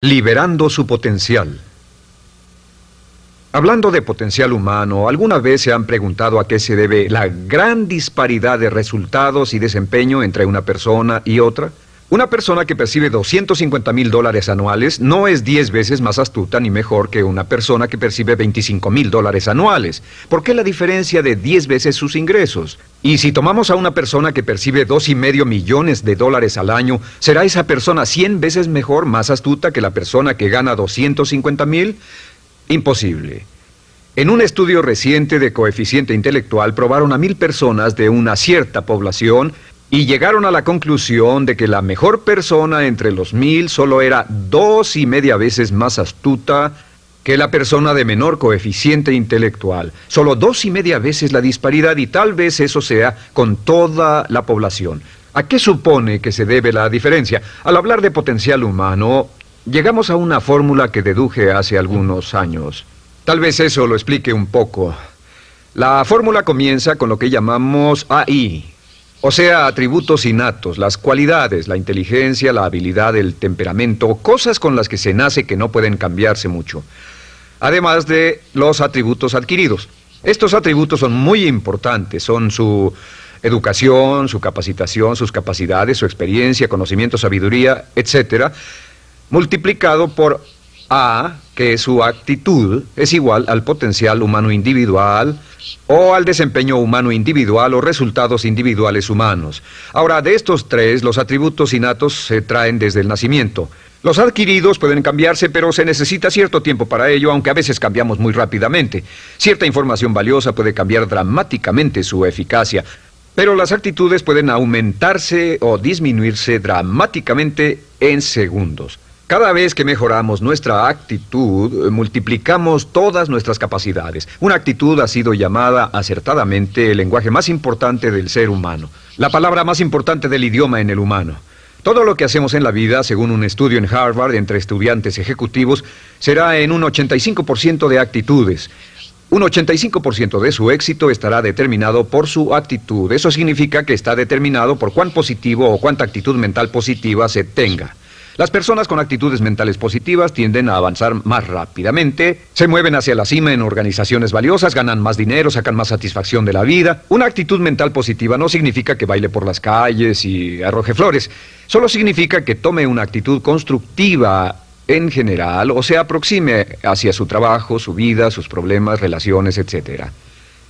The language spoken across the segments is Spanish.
Liberando su potencial. Hablando de potencial humano, ¿alguna vez se han preguntado a qué se debe la gran disparidad de resultados y desempeño entre una persona y otra? Una persona que percibe $250,000 anuales no es 10 veces más astuta ni mejor que una persona que percibe $25,000 anuales. ¿Por qué la diferencia de 10 veces sus ingresos? Y si tomamos a una persona que percibe $2,5 millones al año, ¿será esa persona 100 veces mejor, más astuta que la persona que gana $250,000? Imposible. En un estudio reciente de coeficiente intelectual probaron a 1,000 personas de una cierta población y llegaron a la conclusión de que la mejor persona entre los 1,000 solo era 2,5 veces más astuta que la persona de menor coeficiente intelectual. Solo 2,5 veces la disparidad, y tal vez eso sea con toda la población. ¿A qué supone que se debe la diferencia? Al hablar de potencial humano, llegamos a una fórmula que deduje hace algunos años. Tal vez eso lo explique un poco. La fórmula comienza con lo que llamamos AI. O sea, atributos innatos, las cualidades, la inteligencia, la habilidad, el temperamento, cosas con las que se nace que no pueden cambiarse mucho. Además de los atributos adquiridos. Estos atributos son muy importantes, son su educación, su capacitación, sus capacidades, su experiencia, conocimiento, sabiduría, etc., multiplicado por A, que su actitud es igual al potencial humano individual o al desempeño humano individual o resultados individuales humanos. Ahora, de estos tres, los atributos innatos se traen desde el nacimiento. Los adquiridos pueden cambiarse, pero se necesita cierto tiempo para ello, aunque a veces cambiamos muy rápidamente. Cierta información valiosa puede cambiar dramáticamente su eficacia, pero las actitudes pueden aumentarse o disminuirse dramáticamente en segundos. Cada vez que mejoramos nuestra actitud, multiplicamos todas nuestras capacidades. Una actitud ha sido llamada acertadamente el lenguaje más importante del ser humano, la palabra más importante del idioma en el humano. Todo lo que hacemos en la vida, según un estudio en Harvard entre estudiantes ejecutivos, será en un 85% de actitudes. Un 85% de su éxito estará determinado por su actitud. Eso significa que está determinado por cuán positivo o cuánta actitud mental positiva se tenga. Las personas con actitudes mentales positivas tienden a avanzar más rápidamente, se mueven hacia la cima en organizaciones valiosas, ganan más dinero, sacan más satisfacción de la vida. Una actitud mental positiva no significa que baile por las calles y arroje flores. Solo significa que tome una actitud constructiva en general o se aproxime hacia su trabajo, su vida, sus problemas, relaciones, etc.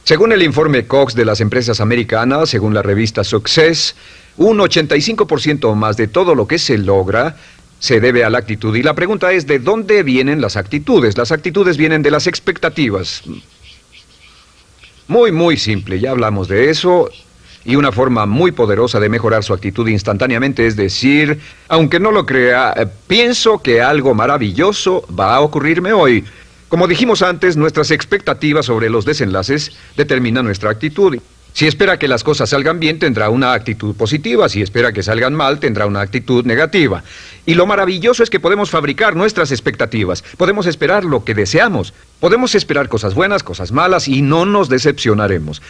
Según el informe Cox de las empresas americanas, según la revista Success, un 85% o más de todo lo que se logra se debe a la actitud. Y la pregunta es, ¿de dónde vienen las actitudes? Las actitudes vienen de las expectativas. Muy simple, ya hablamos de eso. Y una forma muy poderosa de mejorar su actitud instantáneamente es decir, aunque no lo crea, pienso que algo maravilloso va a ocurrirme hoy. Como dijimos antes, nuestras expectativas sobre los desenlaces determinan nuestra actitud. Si espera que las cosas salgan bien, tendrá una actitud positiva. Si espera que salgan mal, tendrá una actitud negativa. Y lo maravilloso es que podemos fabricar nuestras expectativas. Podemos esperar lo que deseamos. Podemos esperar cosas buenas, cosas malas, y no nos decepcionaremos.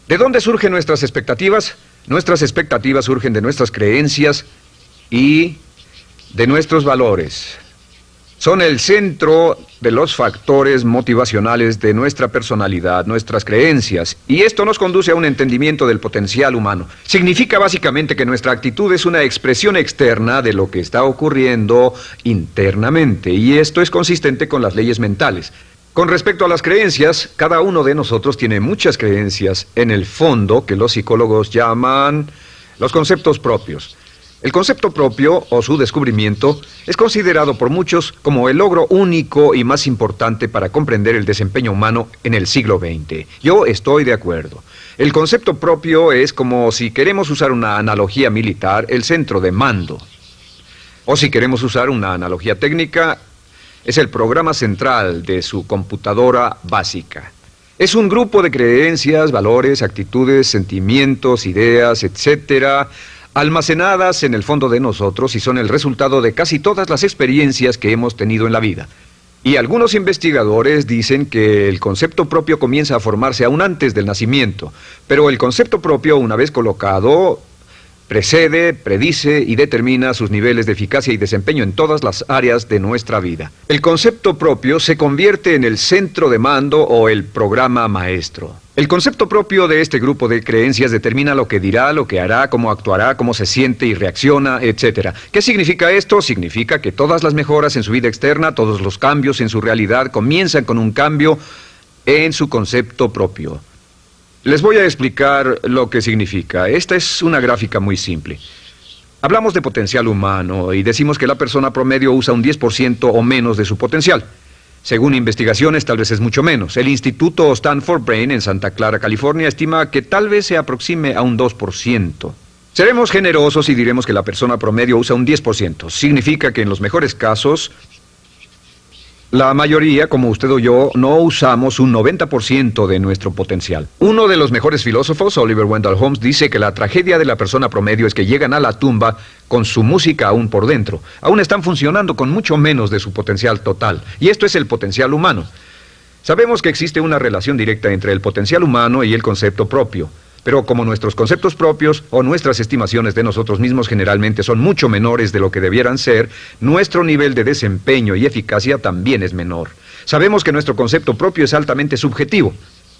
¿De dónde surgen nuestras expectativas? Nuestras expectativas surgen de nuestras creencias y de nuestros valores. Son el centro de los factores motivacionales de nuestra personalidad, nuestras creencias, y esto nos conduce a un entendimiento del potencial humano. Significa básicamente que nuestra actitud es una expresión externa de lo que está ocurriendo internamente, y esto es consistente con las leyes mentales. Con respecto a las creencias, cada uno de nosotros tiene muchas creencias en el fondo que los psicólogos llaman los conceptos propios. El concepto propio, o su descubrimiento, es considerado por muchos como el logro único y más importante para comprender el desempeño humano en el siglo XX. Yo estoy de acuerdo. El concepto propio es como, si queremos usar una analogía militar, el centro de mando. O si queremos usar una analogía técnica, es el programa central de su computadora básica. Es un grupo de creencias, valores, actitudes, sentimientos, ideas, etcétera, almacenadas en el fondo de nosotros y son el resultado de casi todas las experiencias que hemos tenido en la vida. Y algunos investigadores dicen que el concepto propio comienza a formarse aún antes del nacimiento, pero el concepto propio, una vez colocado, Precede, predice y determina sus niveles de eficacia y desempeño en todas las áreas de nuestra vida. El concepto propio se convierte en el centro de mando o el programa maestro. El concepto propio de este grupo de creencias determina lo que dirá, lo que hará, cómo actuará, cómo se siente y reacciona, etc. ¿Qué significa esto? Significa que todas las mejoras en su vida externa, todos los cambios en su realidad comienzan con un cambio en su concepto propio. Les voy a explicar lo que significa. Esta es una gráfica muy simple. Hablamos de potencial humano y decimos que la persona promedio usa un 10% o menos de su potencial. Según investigaciones, tal vez es mucho menos. El Instituto Stanford Brain en Santa Clara, California, estima que tal vez se aproxime a un 2%. Seremos generosos y diremos que la persona promedio usa un 10%. Significa que en los mejores casos, la mayoría, como usted o yo, no usamos un 90% de nuestro potencial. Uno de los mejores filósofos, Oliver Wendell Holmes, dice que la tragedia de la persona promedio es que llegan a la tumba con su música aún por dentro. Aún están funcionando con mucho menos de su potencial total. Y esto es el potencial humano. Sabemos que existe una relación directa entre el potencial humano y el concepto propio. Pero como nuestros conceptos propios o nuestras estimaciones de nosotros mismos generalmente son mucho menores de lo que debieran ser, nuestro nivel de desempeño y eficacia también es menor. Sabemos que nuestro concepto propio es altamente subjetivo.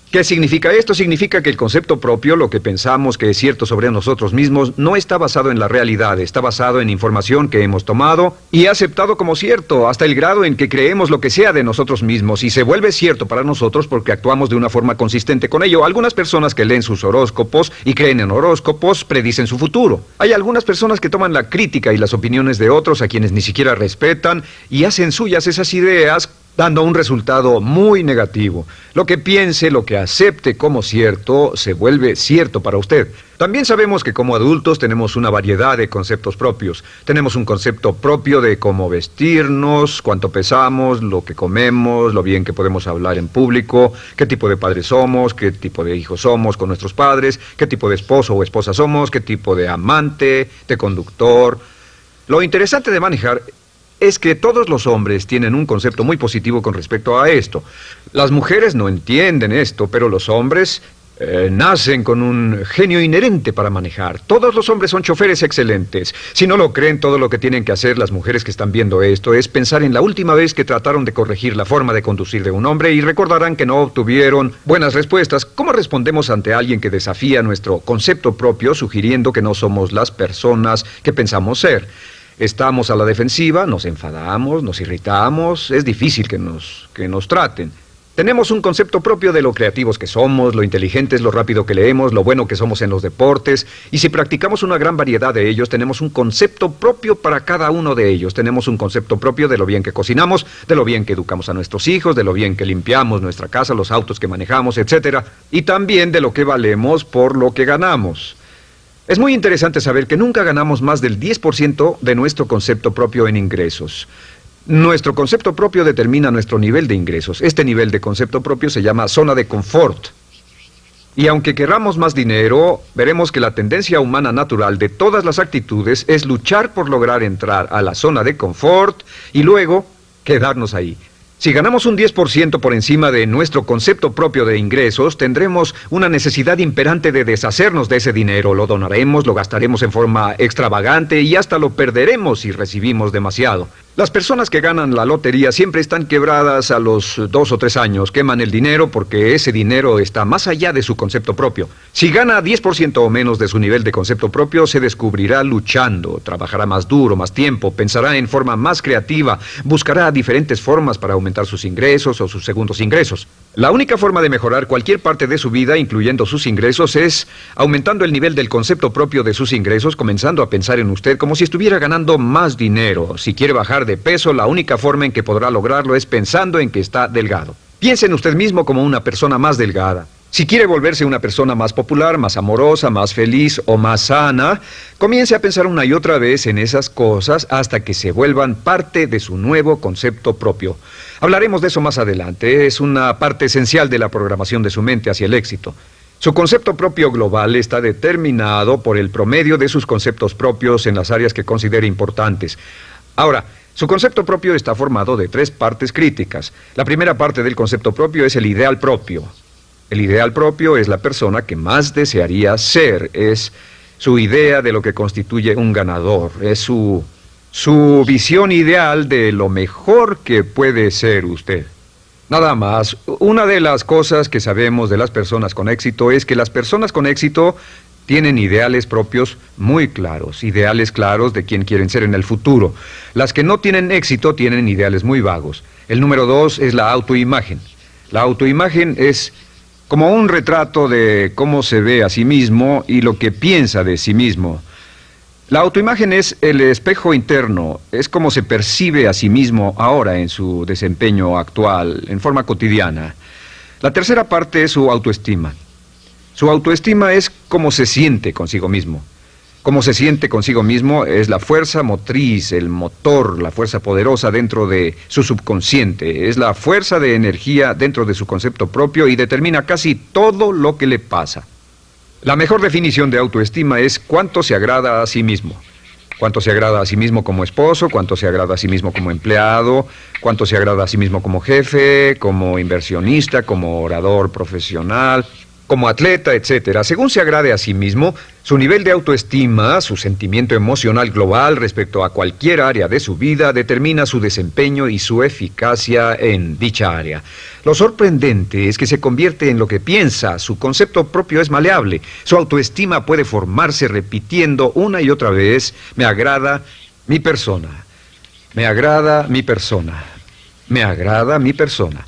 ¿Qué significa esto? Significa que el concepto propio, lo que pensamos que es cierto sobre nosotros mismos, no está basado en la realidad, está basado en información que hemos tomado y aceptado como cierto, hasta el grado en que creemos lo que sea de nosotros mismos y se vuelve cierto para nosotros porque actuamos de una forma consistente con ello. Algunas personas que leen sus horóscopos y creen en horóscopos predicen su futuro. Hay algunas personas que toman la crítica y las opiniones de otros a quienes ni siquiera respetan y hacen suyas esas ideas, dando un resultado muy negativo. Lo que piense, lo que acepte como cierto, se vuelve cierto para usted. También sabemos que como adultos tenemos una variedad de conceptos propios. Tenemos un concepto propio de cómo vestirnos, cuánto pesamos, lo que comemos, lo bien que podemos hablar en público, qué tipo de padres somos, qué tipo de hijos somos con nuestros padres, qué tipo de esposo o esposa somos, qué tipo de amante, de conductor. Lo interesante de manejar es que todos los hombres tienen un concepto muy positivo con respecto a esto. Las mujeres no entienden esto, pero los hombres nacen con un genio inherente para manejar. Todos los hombres son choferes excelentes. Si no lo creen, todo lo que tienen que hacer las mujeres que están viendo esto es pensar en la última vez que trataron de corregir la forma de conducir de un hombre y recordarán que no obtuvieron buenas respuestas. ¿Cómo respondemos ante alguien que desafía nuestro concepto propio, sugiriendo que no somos las personas que pensamos ser? Estamos a la defensiva, nos enfadamos, nos irritamos, es difícil que nos traten. Tenemos un concepto propio de lo creativos que somos, lo inteligentes, lo rápido que leemos, lo bueno que somos en los deportes, y si practicamos una gran variedad de ellos, tenemos un concepto propio para cada uno de ellos. Tenemos un concepto propio de lo bien que cocinamos, de lo bien que educamos a nuestros hijos, de lo bien que limpiamos nuestra casa, los autos que manejamos, etc. Y también de lo que valemos por lo que ganamos. Es muy interesante saber que nunca ganamos más del 10% de nuestro concepto propio en ingresos. Nuestro concepto propio determina nuestro nivel de ingresos. Este nivel de concepto propio se llama zona de confort. Y aunque querramos más dinero, veremos que la tendencia humana natural de todas las actitudes es luchar por lograr entrar a la zona de confort y luego quedarnos ahí. Si ganamos un 10% por encima de nuestro concepto propio de ingresos, tendremos una necesidad imperante de deshacernos de ese dinero. Lo donaremos, lo gastaremos en forma extravagante y hasta lo perderemos si recibimos demasiado. Las personas que ganan la lotería siempre están quebradas a los 2 o 3 años. Queman el dinero porque ese dinero está más allá de su concepto propio. Si gana 10% o menos de su nivel de concepto propio, se descubrirá luchando, trabajará más duro, más tiempo, pensará en forma más creativa, buscará diferentes formas para aumentar sus ingresos o sus segundos ingresos. La única forma de mejorar cualquier parte de su vida, incluyendo sus ingresos, es aumentando el nivel del concepto propio de sus ingresos, comenzando a pensar en usted como si estuviera ganando más dinero. Si quiere bajar de peso, la única forma en que podrá lograrlo es pensando en que está delgado. Piense en usted mismo como una persona más delgada. Si quiere volverse una persona más popular, más amorosa, más feliz o más sana, comience a pensar una y otra vez en esas cosas hasta que se vuelvan parte de su nuevo concepto propio. Hablaremos de eso más adelante. Es una parte esencial de la programación de su mente hacia el éxito. Su concepto propio global está determinado por el promedio de sus conceptos propios en las áreas que considere importantes. Ahora, su concepto propio está formado de 3 partes críticas. La primera parte del concepto propio es el ideal propio. El ideal propio es la persona que más desearía ser, es su idea de lo que constituye un ganador, es su visión ideal de lo mejor que puede ser usted. Nada más, una de las cosas que sabemos de las personas con éxito es que las personas con éxito tienen ideales propios muy claros, ideales claros de quién quieren ser en el futuro. Las que no tienen éxito tienen ideales muy vagos. El número 2 es la autoimagen. La autoimagen es como un retrato de cómo se ve a sí mismo y lo que piensa de sí mismo. La autoimagen es el espejo interno, es como se percibe a sí mismo ahora en su desempeño actual, en forma cotidiana. La tercera parte es su autoestima. Su autoestima es cómo se siente consigo mismo. Cómo se siente consigo mismo es la fuerza motriz, el motor, la fuerza poderosa dentro de su subconsciente. Es la fuerza de energía dentro de su concepto propio y determina casi todo lo que le pasa. La mejor definición de autoestima es cuánto se agrada a sí mismo. Cuánto se agrada a sí mismo como esposo, cuánto se agrada a sí mismo como empleado, cuánto se agrada a sí mismo como jefe, como inversionista, como orador profesional, como atleta, etcétera. Según se agrade a sí mismo, su nivel de autoestima, su sentimiento emocional global respecto a cualquier área de su vida, determina su desempeño y su eficacia en dicha área. Lo sorprendente es que se convierte en lo que piensa, su concepto propio es maleable, su autoestima puede formarse repitiendo una y otra vez, me agrada mi persona, me agrada mi persona, me agrada mi persona.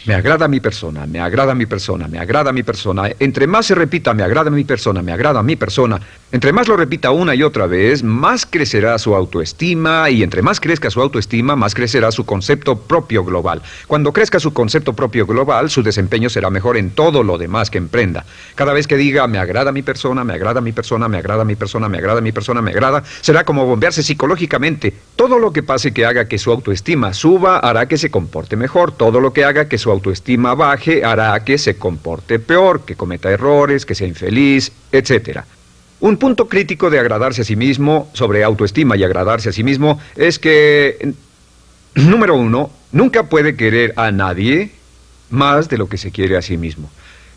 Me agrada mi persona, me agrada mi persona, me agrada mi persona. Entre más se repita, me agrada mi persona, me agrada mi persona, entre más lo repita una y otra vez, más crecerá su autoestima y entre más crezca su autoestima, más crecerá su concepto propio global. Cuando crezca su concepto propio global, su desempeño será mejor en todo lo demás que emprenda. Cada vez que diga, me agrada mi persona, me agrada mi persona, me agrada mi persona, me agrada mi persona, me agrada, será como bombearse psicológicamente. Todo lo que pase que haga que su autoestima suba, hará que se comporte mejor. Todo lo que haga que su autoestima baje, hará que se comporte peor, que cometa errores, que sea infeliz, etc. Un punto crítico de agradarse a sí mismo, sobre autoestima y agradarse a sí mismo, es que, número 1, nunca puede querer a nadie más de lo que se quiere a sí mismo.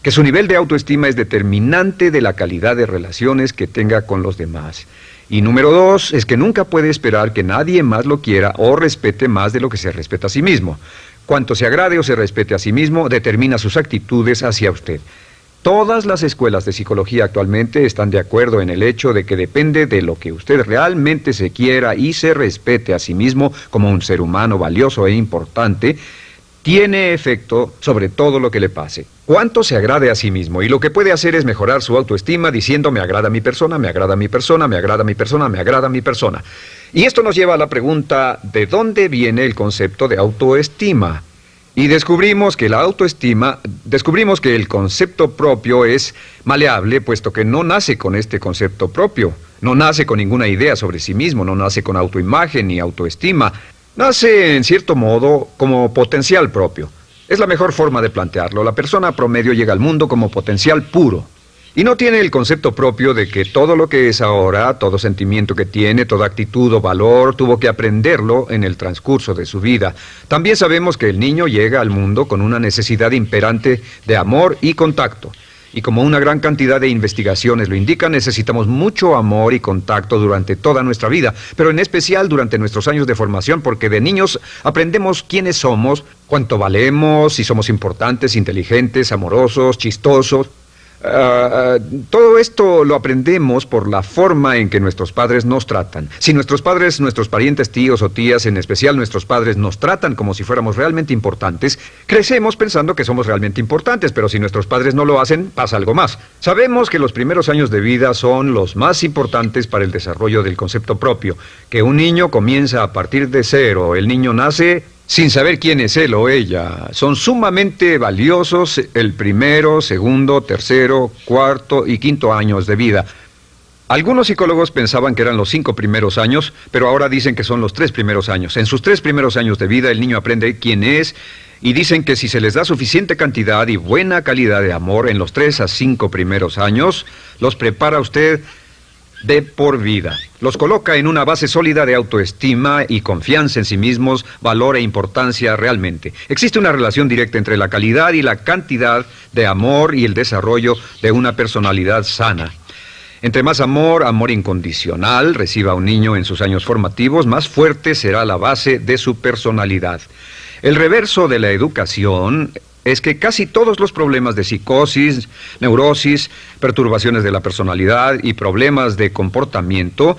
Que su nivel de autoestima es determinante de la calidad de relaciones que tenga con los demás. Y número 2, es que nunca puede esperar que nadie más lo quiera o respete más de lo que se respeta a sí mismo. Cuanto se agrade o se respete a sí mismo, determina sus actitudes hacia usted. Todas las escuelas de psicología actualmente están de acuerdo en el hecho de que depende de lo que usted realmente se quiera y se respete a sí mismo como un ser humano valioso e importante, tiene efecto sobre todo lo que le pase. Cuánto se agrade a sí mismo y lo que puede hacer es mejorar su autoestima diciendo me agrada mi persona, me agrada mi persona, me agrada mi persona, me agrada mi persona. Y esto nos lleva a la pregunta, ¿de dónde viene el concepto de autoestima? Y descubrimos que el concepto propio es maleable, puesto que no nace con este concepto propio, no nace con ninguna idea sobre sí mismo, no nace con autoimagen ni autoestima, nace en cierto modo como potencial propio. Es la mejor forma de plantearlo. La persona promedio llega al mundo como potencial puro. Y no tiene el concepto propio de que todo lo que es ahora, todo sentimiento que tiene, toda actitud o valor, tuvo que aprenderlo en el transcurso de su vida. También sabemos que el niño llega al mundo con una necesidad imperante de amor y contacto. Y como una gran cantidad de investigaciones lo indican, necesitamos mucho amor y contacto durante toda nuestra vida, pero en especial durante nuestros años de formación, porque de niños aprendemos quiénes somos, cuánto valemos, si somos importantes, inteligentes, amorosos, chistosos. Todo esto lo aprendemos por la forma en que nuestros padres nos tratan. Si nuestros padres, nuestros parientes, tíos o tías, en especial nuestros padres, nos tratan como si fuéramos realmente importantes, crecemos pensando que somos realmente importantes, pero si nuestros padres no lo hacen, pasa algo más. Sabemos que los primeros años de vida son los más importantes para el desarrollo del concepto propio, que un niño comienza a partir de cero. El niño nace sin saber quién es él o ella. Son sumamente valiosos el primero, segundo, tercero, cuarto y quinto años de vida. Algunos psicólogos pensaban que eran los 5 primeros años, pero ahora dicen que son los 3 primeros años. En sus 3 primeros años de vida el niño aprende quién es y dicen que si se les da suficiente cantidad y buena calidad de amor en los 3 a 5 primeros años, los prepara usted de por vida. Los coloca en una base sólida de autoestima y confianza en sí mismos, valor e importancia realmente. Existe una relación directa entre la calidad y la cantidad de amor y el desarrollo de una personalidad sana. Entre más amor, amor incondicional, reciba un niño en sus años formativos, más fuerte será la base de su personalidad. El reverso de la educación es que casi todos los problemas de psicosis, neurosis, perturbaciones de la personalidad y problemas de comportamiento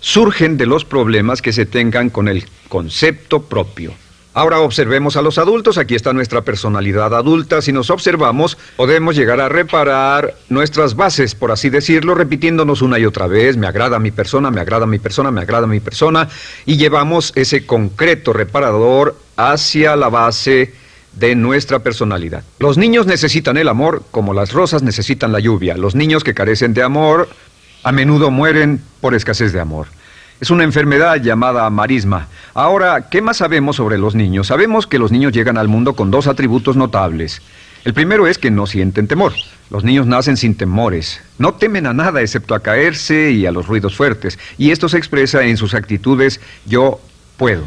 surgen de los problemas que se tengan con el concepto propio. Ahora observemos a los adultos. Aquí está nuestra personalidad adulta. Si nos observamos, podemos llegar a reparar nuestras bases, por así decirlo, repitiéndonos una y otra vez: me agrada mi persona, me agrada mi persona, me agrada mi persona, y llevamos ese concreto reparador hacia la base de nuestra personalidad. Los niños necesitan el amor como las rosas necesitan la lluvia. Los niños que carecen de amor a menudo mueren por escasez de amor. Es una enfermedad llamada marisma. Ahora, ¿qué más sabemos sobre los niños? Sabemos que los niños llegan al mundo con dos atributos notables. El primero es que no sienten temor. Los niños nacen sin temores. No temen a nada excepto a caerse y a los ruidos fuertes. Y esto se expresa en sus actitudes: yo puedo.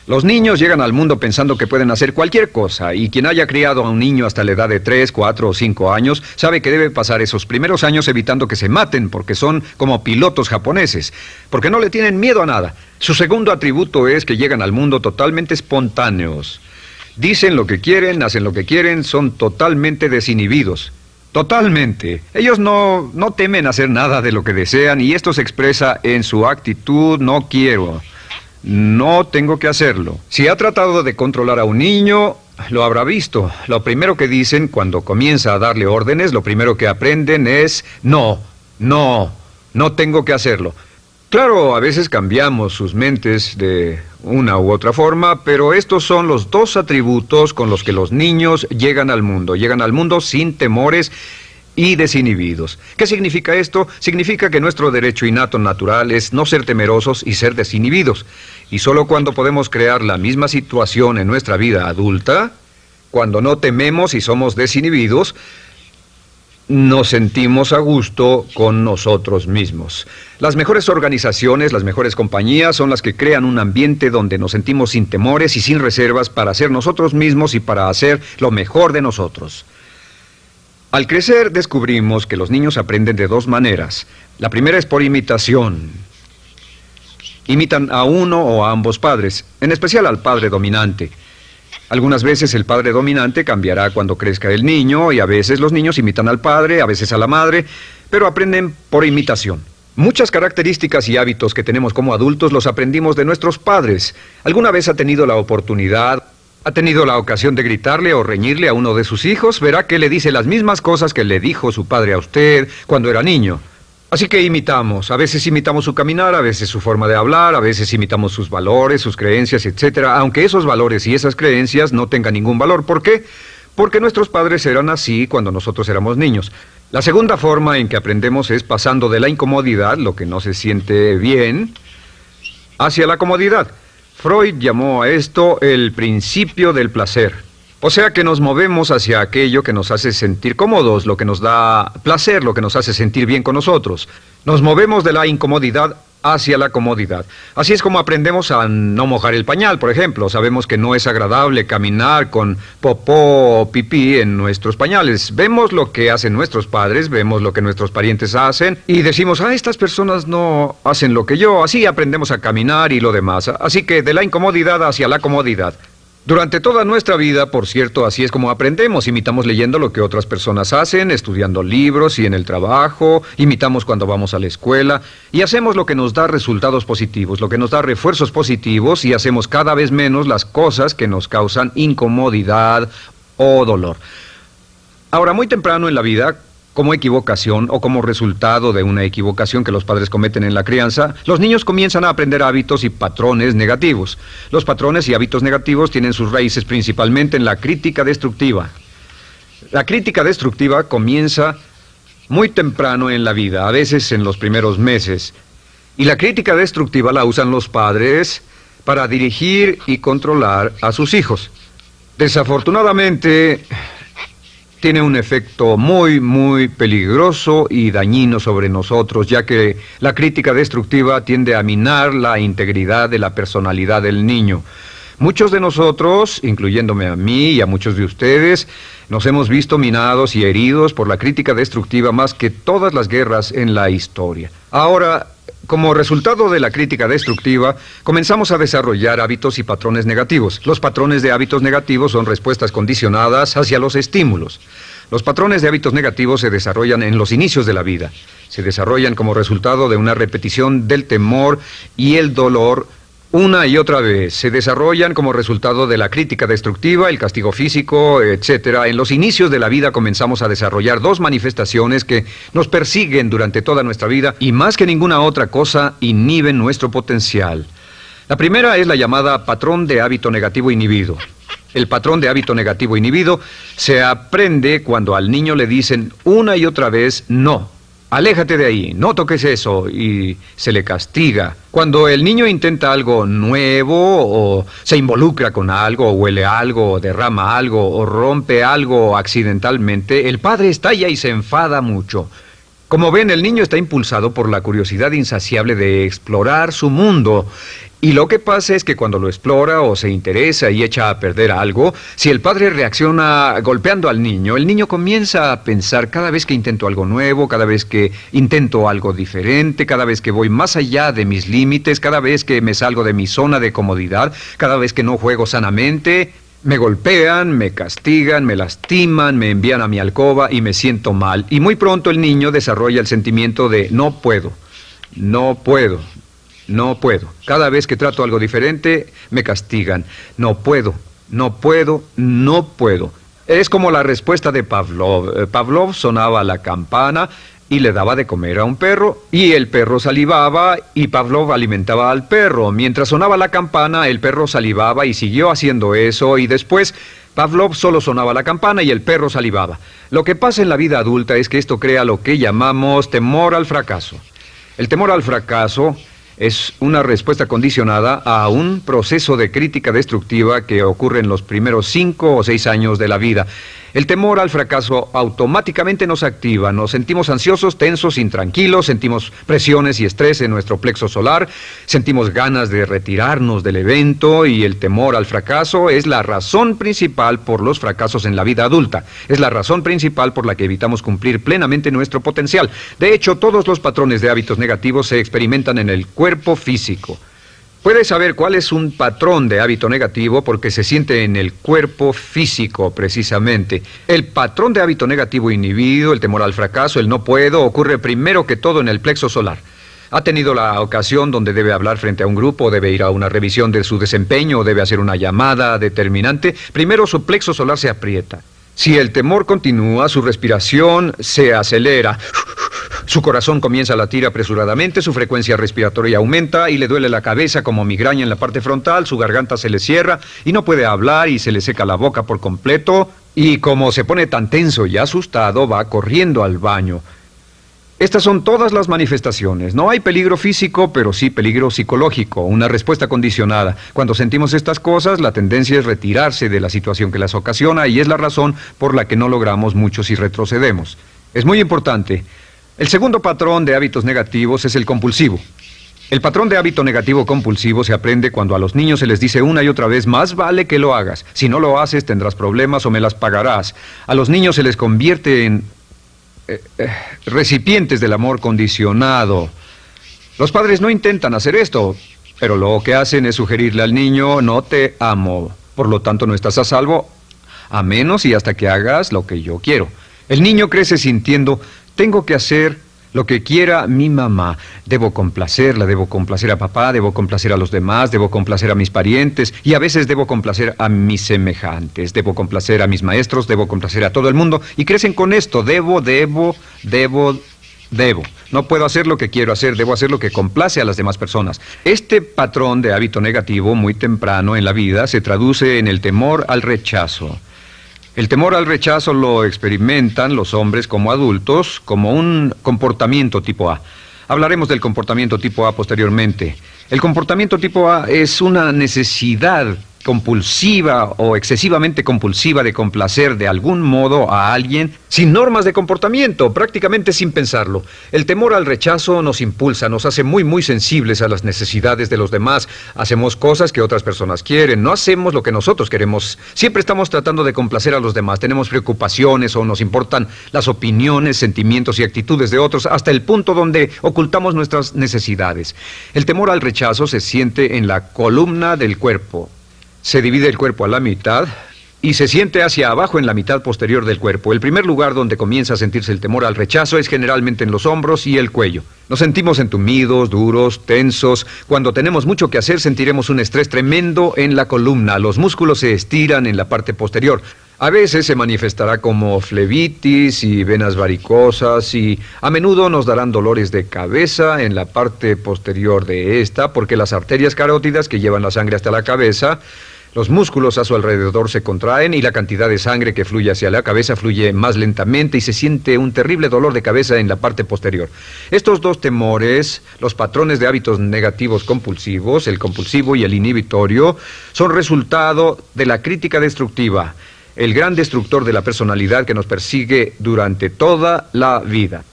Los niños llegan al mundo pensando que pueden hacer cualquier cosa, y quien haya criado a un niño hasta la edad de 3, 4 o 5 años sabe que debe pasar esos primeros años evitando que se maten, porque son como pilotos japoneses, porque no le tienen miedo a nada. Su segundo atributo es que llegan al mundo totalmente espontáneos. Dicen lo que quieren, hacen lo que quieren, son totalmente desinhibidos. Totalmente. Ellos no temen hacer nada de lo que desean, y esto se expresa en su actitud: no quiero. No tengo que hacerlo. Si ha tratado de controlar a un niño, lo habrá visto. Lo primero que dicen cuando comienza a darle órdenes, lo primero que aprenden es: no tengo que hacerlo. Claro, a veces cambiamos sus mentes de una u otra forma, pero estos son los dos atributos con los que los niños llegan al mundo. Llegan al mundo sin temores y desinhibidos. ¿Qué significa esto? Significa que nuestro derecho innato natural es no ser temerosos y ser desinhibidos. Y solo cuando podemos crear la misma situación en nuestra vida adulta, cuando no tememos y somos desinhibidos, nos sentimos a gusto con nosotros mismos. Las mejores organizaciones, las mejores compañías son las que crean un ambiente donde nos sentimos sin temores y sin reservas para ser nosotros mismos y para hacer lo mejor de nosotros. Al crecer descubrimos que los niños aprenden de dos maneras. La primera es por imitación. Imitan a uno o a ambos padres, en especial al padre dominante. Algunas veces el padre dominante cambiará cuando crezca el niño, y a veces los niños imitan al padre, a veces a la madre, pero aprenden por imitación. Muchas características y hábitos que tenemos como adultos los aprendimos de nuestros padres. ¿Alguna vez ha tenido la ocasión de gritarle o reñirle a uno de sus hijos? Verá que le dice las mismas cosas que le dijo su padre a usted cuando era niño. Así que imitamos. A veces imitamos su caminar, a veces su forma de hablar, a veces imitamos sus valores, sus creencias, etc. Aunque esos valores y esas creencias no tengan ningún valor. ¿Por qué? Porque nuestros padres eran así cuando nosotros éramos niños. La segunda forma en que aprendemos es pasando de la incomodidad, lo que no se siente bien, hacia la comodidad. Freud llamó a esto el principio del placer. O sea que nos movemos hacia aquello que nos hace sentir cómodos, lo que nos da placer, lo que nos hace sentir bien con nosotros. Nos movemos de la incomodidad hacia la comodidad. Así es como aprendemos a no mojar el pañal, por ejemplo. Sabemos que no es agradable caminar con popó o pipí en nuestros pañales. Vemos lo que hacen nuestros padres, vemos lo que nuestros parientes hacen y decimos: estas personas no hacen lo que yo. Así aprendemos a caminar y lo demás. Así que de la incomodidad hacia la comodidad. Durante toda nuestra vida, por cierto, así es como aprendemos. Imitamos leyendo lo que otras personas hacen, estudiando libros y en el trabajo, imitamos cuando vamos a la escuela, y hacemos lo que nos da resultados positivos, lo que nos da refuerzos positivos, y hacemos cada vez menos las cosas que nos causan incomodidad o dolor. Ahora, muy temprano en la vida, como equivocación o como resultado de una equivocación que los padres cometen en la crianza, los niños comienzan a aprender hábitos y patrones negativos. Los patrones y hábitos negativos tienen sus raíces principalmente en la crítica destructiva. La crítica destructiva comienza muy temprano en la vida, a veces en los primeros meses. Y la crítica destructiva la usan los padres para dirigir y controlar a sus hijos. Desafortunadamente, tiene un efecto muy peligroso y dañino sobre nosotros, ya que la crítica destructiva tiende a minar la integridad de la personalidad del niño. Muchos de nosotros, incluyéndome a mí y a muchos de ustedes, nos hemos visto minados y heridos por la crítica destructiva más que todas las guerras en la historia. Ahora, como resultado de la crítica destructiva, comenzamos a desarrollar hábitos y patrones negativos. Los patrones de hábitos negativos son respuestas condicionadas hacia los estímulos. Los patrones de hábitos negativos se desarrollan en los inicios de la vida. Se desarrollan como resultado de una repetición del temor y el dolor una y otra vez. Se desarrollan como resultado de la crítica destructiva, el castigo físico, etc. En los inicios de la vida comenzamos a desarrollar dos manifestaciones que nos persiguen durante toda nuestra vida y más que ninguna otra cosa inhiben nuestro potencial. La primera es la llamada patrón de hábito negativo inhibido. El patrón de hábito negativo inhibido se aprende cuando al niño le dicen una y otra vez no. Aléjate de ahí, no toques eso, y se le castiga. Cuando el niño intenta algo nuevo, o se involucra con algo, o huele algo, o derrama algo, o rompe algo accidentalmente, el padre estalla y se enfada mucho. Como ven, el niño está impulsado por la curiosidad insaciable de explorar su mundo. Y lo que pasa es que cuando lo explora o se interesa y echa a perder algo, si el padre reacciona golpeando al niño, el niño comienza a pensar cada vez que intento algo nuevo, cada vez que intento algo diferente, cada vez que voy más allá de mis límites, cada vez que me salgo de mi zona de comodidad, cada vez que no juego sanamente, me golpean, me castigan, me lastiman, me envían a mi alcoba y me siento mal. Y muy pronto el niño desarrolla el sentimiento de no puedo, no puedo. No puedo. Cada vez que trato algo diferente, me castigan. No puedo, no puedo, no puedo. Es como la respuesta de Pavlov. Pavlov sonaba la campana y le daba de comer a un perro, y el perro salivaba, y Pavlov alimentaba al perro. Mientras sonaba la campana, el perro salivaba y siguió haciendo eso, y después Pavlov solo sonaba la campana y el perro salivaba. Lo que pasa en la vida adulta es que esto crea lo que llamamos temor al fracaso. El temor al fracaso es una respuesta condicionada a un proceso de crítica destructiva que ocurre en los primeros 5 o 6 años de la vida. El temor al fracaso automáticamente nos activa, nos sentimos ansiosos, tensos, intranquilos, sentimos presiones y estrés en nuestro plexo solar, sentimos ganas de retirarnos del evento y el temor al fracaso es la razón principal por los fracasos en la vida adulta. Es la razón principal por la que evitamos cumplir plenamente nuestro potencial. De hecho, todos los patrones de hábitos negativos se experimentan en el cuerpo físico. Puedes saber cuál es un patrón de hábito negativo porque se siente en el cuerpo físico, precisamente. El patrón de hábito negativo inhibido, el temor al fracaso, el no puedo, ocurre primero que todo en el plexo solar. ¿Ha tenido la ocasión donde debe hablar frente a un grupo, debe ir a una revisión de su desempeño o debe hacer una llamada determinante? Primero su plexo solar se aprieta. Si el temor continúa, su respiración se acelera. Su corazón comienza a latir apresuradamente, su frecuencia respiratoria aumenta y le duele la cabeza como migraña en la parte frontal, su garganta se le cierra y no puede hablar y se le seca la boca por completo. Y como se pone tan tenso y asustado, va corriendo al baño. Estas son todas las manifestaciones. No hay peligro físico, pero sí peligro psicológico, una respuesta condicionada. Cuando sentimos estas cosas, la tendencia es retirarse de la situación que las ocasiona y es la razón por la que no logramos mucho si retrocedemos. Es muy importante. El segundo patrón de hábitos negativos es el compulsivo. El patrón de hábito negativo compulsivo se aprende cuando a los niños se les dice una y otra vez, más vale que lo hagas. Si no lo haces, tendrás problemas o me las pagarás. A los niños se les convierte en recipientes del amor condicionado. Los padres no intentan hacer esto, pero lo que hacen es sugerirle al niño, no te amo. Por lo tanto, no estás a salvo, a menos y hasta que hagas lo que yo quiero. El niño crece sintiendo, tengo que hacer lo que quiera mi mamá. Debo complacerla, debo complacer a papá, debo complacer a los demás, debo complacer a mis parientes y a veces debo complacer a mis semejantes, debo complacer a mis maestros, debo complacer a todo el mundo y crecen con esto, debo. No puedo hacer lo que quiero hacer, debo hacer lo que complace a las demás personas. Este patrón de hábito negativo muy temprano en la vida se traduce en el temor al rechazo. El temor al rechazo lo experimentan los hombres como adultos como un comportamiento tipo A. Hablaremos del comportamiento tipo A posteriormente. El comportamiento tipo A es una necesidad compulsiva o excesivamente compulsiva de complacer de algún modo a alguien sin normas de comportamiento, prácticamente sin pensarlo. El temor al rechazo nos impulsa, nos hace muy sensibles a las necesidades de los demás. Hacemos cosas que otras personas quieren, no hacemos lo que nosotros queremos. Siempre estamos tratando de complacer a los demás. Tenemos preocupaciones o nos importan las opiniones, sentimientos y actitudes de otros hasta el punto donde ocultamos nuestras necesidades. El temor al rechazo se siente en la columna del cuerpo. Se divide el cuerpo a la mitad y se siente hacia abajo en la mitad posterior del cuerpo. El primer lugar donde comienza a sentirse el temor al rechazo es generalmente en los hombros y el cuello. Nos sentimos entumidos, duros, tensos. Cuando tenemos mucho que hacer sentiremos un estrés tremendo en la columna. Los músculos se estiran en la parte posterior. A veces se manifestará como flebitis y venas varicosas y a menudo nos darán dolores de cabeza en la parte posterior de esta porque las arterias carótidas que llevan la sangre hasta la cabeza, los músculos a su alrededor se contraen y la cantidad de sangre que fluye hacia la cabeza fluye más lentamente y se siente un terrible dolor de cabeza en la parte posterior. Estos dos temores, los patrones de hábitos negativos compulsivos, el compulsivo y el inhibitorio, son resultado de la crítica destructiva, el gran destructor de la personalidad que nos persigue durante toda la vida.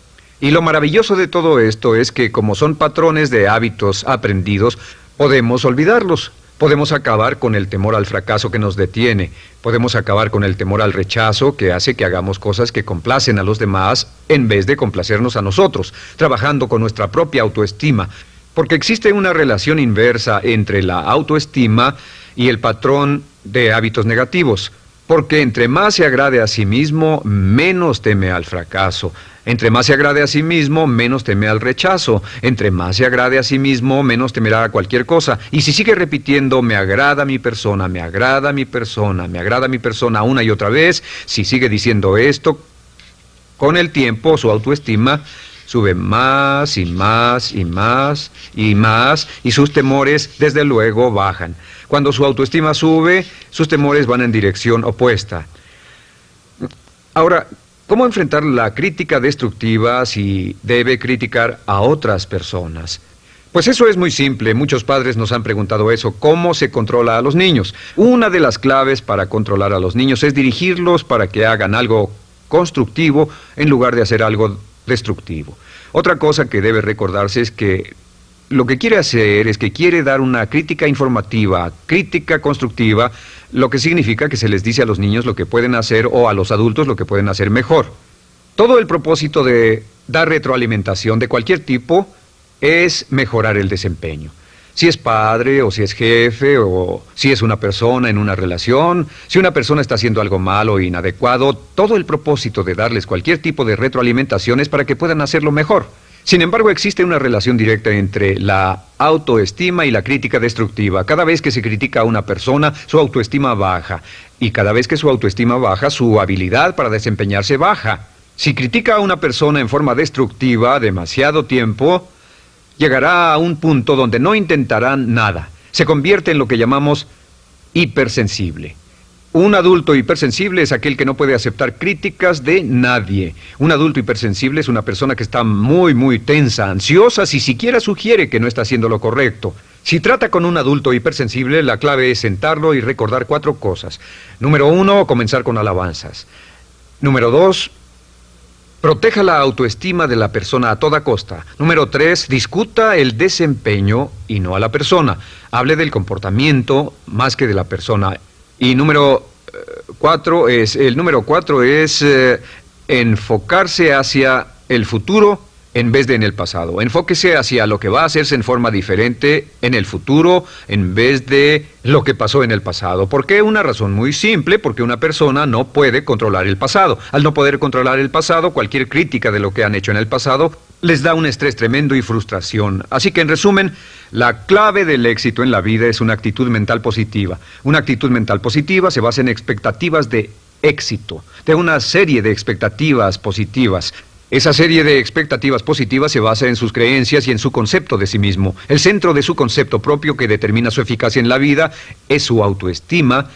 Y lo maravilloso de todo esto es que como son patrones de hábitos aprendidos, podemos olvidarlos. Podemos acabar con el temor al fracaso que nos detiene. Podemos acabar con el temor al rechazo que hace que hagamos cosas que complacen a los demás en vez de complacernos a nosotros, trabajando con nuestra propia autoestima. Porque existe una relación inversa entre la autoestima y el patrón de hábitos negativos. Porque entre más se agrade a sí mismo, menos teme al fracaso. Entre más se agrade a sí mismo, menos teme al rechazo. Entre más se agrade a sí mismo, menos temerá a cualquier cosa. Y si sigue repitiendo, me agrada mi persona, me agrada mi persona, me agrada mi persona una y otra vez, si sigue diciendo esto, con el tiempo su autoestima sube más y más y más y más y sus temores desde luego bajan. Cuando su autoestima sube, sus temores van en dirección opuesta. Ahora, ¿cómo enfrentar la crítica destructiva si debe criticar a otras personas? Pues eso es muy simple. Muchos padres nos han preguntado eso. ¿Cómo se controla a los niños? Una de las claves para controlar a los niños es dirigirlos para que hagan algo constructivo en lugar de hacer algo destructivo. Otra cosa que debe recordarse es que lo que quiere hacer es que quiere dar una crítica informativa, crítica constructiva, lo que significa que se les dice a los niños lo que pueden hacer o a los adultos lo que pueden hacer mejor. Todo el propósito de dar retroalimentación de cualquier tipo es mejorar el desempeño. Si es padre o si es jefe o si es una persona en una relación, si una persona está haciendo algo malo o inadecuado, todo el propósito de darles cualquier tipo de retroalimentación es para que puedan hacerlo mejor. Sin embargo, existe una relación directa entre la autoestima y la crítica destructiva. Cada vez que se critica a una persona, su autoestima baja. Y cada vez que su autoestima baja, su habilidad para desempeñarse baja. Si critica a una persona en forma destructiva demasiado tiempo, llegará a un punto donde no intentarán nada. Se convierte en lo que llamamos hipersensible. Un adulto hipersensible es aquel que no puede aceptar críticas de nadie. Un adulto hipersensible es una persona que está muy tensa, ansiosa, si siquiera sugiere que no está haciendo lo correcto. Si trata con un adulto hipersensible, la clave es sentarlo y recordar 4 cosas. Número 1, comenzar con alabanzas. Número 2, proteja la autoestima de la persona a toda costa. Número 3, discuta el desempeño y no a la persona. Hable del comportamiento más que de la persona. Y número 4 es enfocarse hacia el futuro en vez de en el pasado. Enfóquese hacia lo que va a hacerse en forma diferente en el futuro en vez de lo que pasó en el pasado. ¿Por qué? Una razón muy simple, porque una persona no puede controlar el pasado. Al no poder controlar el pasado, cualquier crítica de lo que han hecho en el pasado les da un estrés tremendo y frustración. Así que, en resumen, la clave del éxito en la vida es una actitud mental positiva. Una actitud mental positiva se basa en expectativas de éxito, de una serie de expectativas positivas. Esa serie de expectativas positivas se basa en sus creencias y en su concepto de sí mismo. El centro de su concepto propio que determina su eficacia en la vida es su autoestima,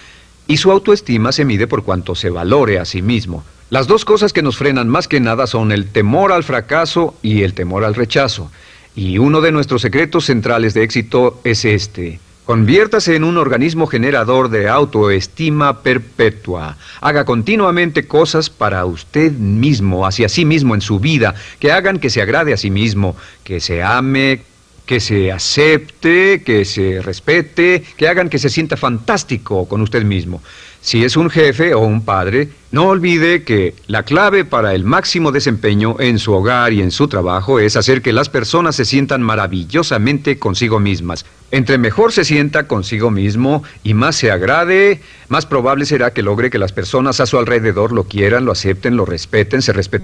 y su autoestima se mide por cuanto se valore a sí mismo. Las dos cosas que nos frenan más que nada son el temor al fracaso y el temor al rechazo. Y uno de nuestros secretos centrales de éxito es este: Conviértase en un organismo generador de autoestima perpetua. Haga continuamente cosas para usted mismo, hacia sí mismo en su vida, que hagan que se agrade a sí mismo, que se ame, que se acepte, que se respete, que hagan que se sienta fantástico con usted mismo. Si es un jefe o un padre, no olvide que la clave para el máximo desempeño en su hogar y en su trabajo es hacer que las personas se sientan maravillosamente consigo mismas. Entre mejor se sienta consigo mismo y más se agrade, más probable será que logre que las personas a su alrededor lo quieran, lo acepten, lo respeten, se respeten.